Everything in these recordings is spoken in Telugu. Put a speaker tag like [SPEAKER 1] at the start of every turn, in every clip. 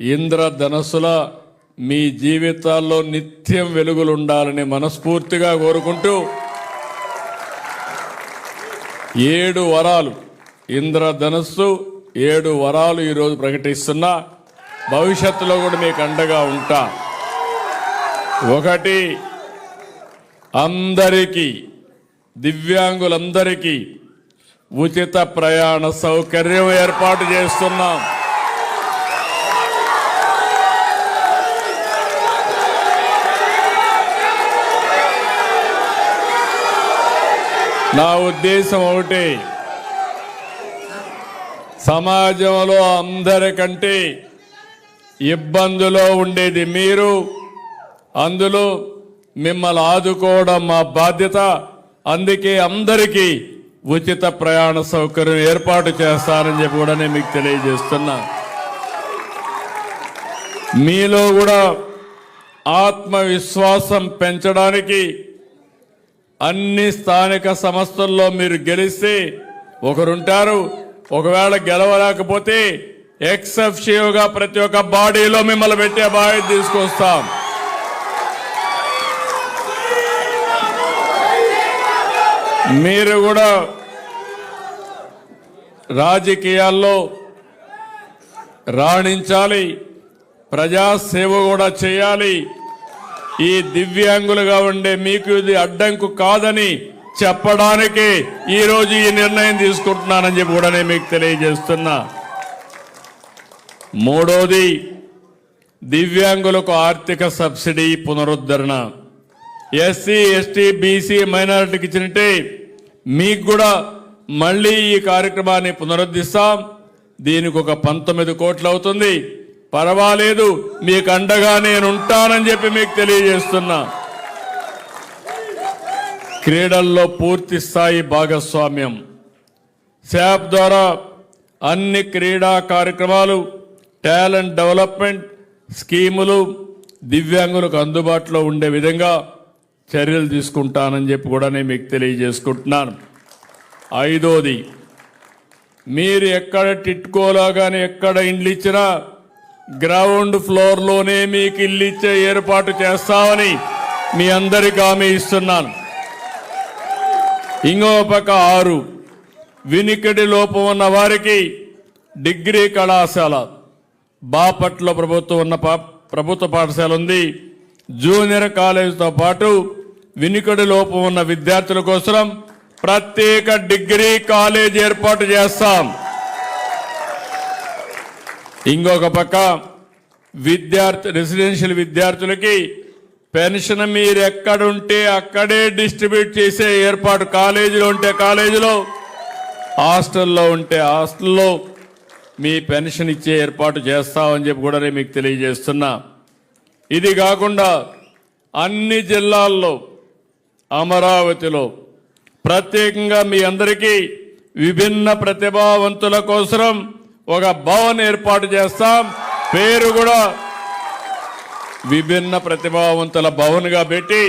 [SPEAKER 1] ఇంద్రధనస్సుల మీ జీవితాల్లో నిత్యం వెలుగులుండాలని మనస్ఫూర్తిగా కోరుకుంటూ 7 వరాలు ఇంద్రధనస్సు 7 వరాలు ఈరోజు ప్రకటిస్తున్నా. భవిష్యత్తులో కూడా మీకు అండగా ఉంటా. 1, అందరికీ దివ్యాంగులందరికీ ఉచిత ప్రయాణ సౌకర్యం ఏర్పాటు చేస్తున్నాం. నా ఉద్దేశం ఒకటి, సమాజంలో అందరికంటే ఇబ్బందులో ఉండేది మీరు. అందులో మిమ్మల్ని ఆదుకోవడం మా బాధ్యత. అందుకే అందరికీ ఉచిత ప్రయాణ సౌకర్యం ఏర్పాటు చేస్తానని చెప్పి కూడా నేను మీకు తెలియజేస్తున్నా. మీలో కూడా ఆత్మవిశ్వాసం పెంచడానికి అన్ని స్థానిక సంస్థల్లో మీరు గెలిస్తే ఒకరుంటారు. ఒకవేళ గెలవలేకపోతే ఎక్సెప్షియోగా ప్రతి ఒక్క బాడీలో మిమ్మల్ని పెట్టే బాధ్యత తీసుకొస్తాం. మీరు కూడా రాజకీయాల్లో రాణించాలి, ప్రజాసేవ కూడా చేయాలి. ఈ దివ్యాంగులుగా ఉండే మీకు ఇది అడ్డంకు కాదని చెప్పడానికి ఈరోజు ఈ నిర్ణయం తీసుకుంటున్నానని చెప్పి కూడా నేను మీకు తెలియజేస్తున్నా. 3వది, దివ్యాంగులకు ఆర్థిక సబ్సిడీ పునరుద్ధరణ. ఎస్సీ, ఎస్టీ, బీసీ, మైనారిటీకి ఇచ్చినట్టే మీకు కూడా మళ్ళీ ఈ కార్యక్రమాన్ని పునరుద్ధరిస్తాం. దీనికి ఒక 19 కోట్లు అవుతుంది. పర్వాలేదు, మీకు అండగా నేను ఉంటానని చెప్పి మీకు తెలియజేస్తున్నా. క్రీడల్లో పూర్తి స్థాయి భాగస్వామ్యం. శాప్ ద్వారా అన్ని క్రీడా కార్యక్రమాలు, టాలెంట్ డెవలప్మెంట్ స్కీములు దివ్యాంగులకు అందుబాటులో ఉండే విధంగా చర్యలు తీసుకుంటానని చెప్పి కూడా నేను మీకు తెలియజేసుకుంటున్నాను. 5వది, మీరు ఎక్కడ టిట్కోలా కానీ ఎక్కడ ఇండ్లు ఇచ్చినా గ్రౌండ్ ఫ్లోర్లోనే మీకు ఇల్లు ఇచ్చే ఏర్పాటు చేస్తామని మీ అందరికీ హామీ ఇస్తున్నాను. ఇంకో పక్క 6, వినికిడి లోపం ఉన్న వారికి డిగ్రీ కళాశాల. బాపట్ల ప్రభుత్వ పాఠశాల ఉంది. జూనియర్ కాలేజీతో పాటు వినికిడి లోపం ఉన్న విద్యార్థుల కోసం ప్రత్యేక డిగ్రీ కాలేజ్ ఏర్పాటు చేస్తాం. ఇంకొక పక్క రెసిడెన్షియల్ విద్యార్థులకి పెన్షన్ మీరు ఎక్కడుంటే అక్కడే డిస్ట్రిబ్యూట్ చేసే ఏర్పాటు, కాలేజీలో ఉంటే కాలేజీలో, హాస్టల్లో ఉంటే హాస్టల్లో మీ పెన్షన్ ఇచ్చే ఏర్పాటు చేస్తామని చెప్పి కూడా నేను మీకు తెలియజేస్తున్నా. ఇది కాకుండా అన్ని జిల్లాల్లో, అమరావతిలో ప్రత్యేకంగా మీ అందరికీ విభిన్న ప్రతిభావంతుల కోసం ఒక భవన్ ఏర్పాటు చేస్తాం. పేరు కూడా విభిన్న ప్రతిభావంతుల భవన్గా పెట్టి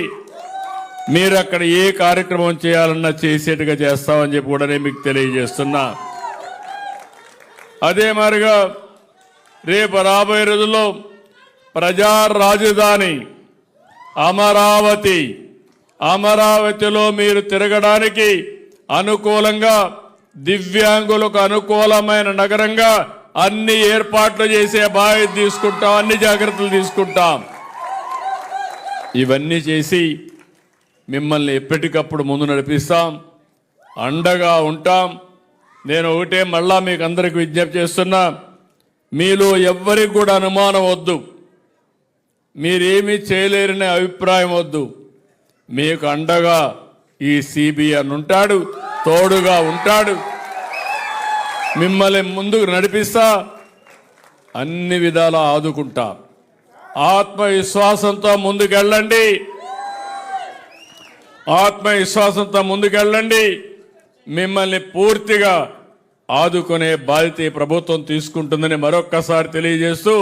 [SPEAKER 1] మీరు అక్కడ ఏ కార్యక్రమం చేయాలన్నా చేసేట్టుగా చేస్తామని చెప్పి కూడా నేను మీకు తెలియజేస్తున్నా. అదే మాదిరిగా రేపు రాబోయే రోజుల్లో ప్రజా రాజధాని అమరావతిలో మీరు తిరగడానికి అనుకూలంగా, దివ్యాంగులకు అనుకూలమైన నగరంగా అన్ని ఏర్పాట్లు చేసే బాధ్యత తీసుకుంటాం, అన్ని జాగ్రత్తలు తీసుకుంటాం. ఇవన్నీ చేసి మిమ్మల్ని ఎప్పటికప్పుడు ముందు నడిపిస్తాం, అండగా ఉంటాం. నేను ఒకటే మళ్ళా మీకు అందరికి విజ్ఞప్తి చేస్తున్నా, మీలో ఎవ్వరికి కూడా అనుమానం వద్దు, మీరేమీ చేయలేరనే అభిప్రాయం వద్దు. మీకు అండగా ఈ సిబిఎన్ ఉంటాడు, తోడుగా ఉంటాడు, మిమ్మల్ని ముందుకు నడిపిస్తా, అన్ని విధాలా ఆదుకుంటా. ఆత్మవిశ్వాసంతో ముందుకెళ్ళండి. మిమ్మల్ని పూర్తిగా ఆదుకునే బాధ్యత ప్రభుత్వం తీసుకుంటుందని మరొక్కసారి తెలియజేస్తూ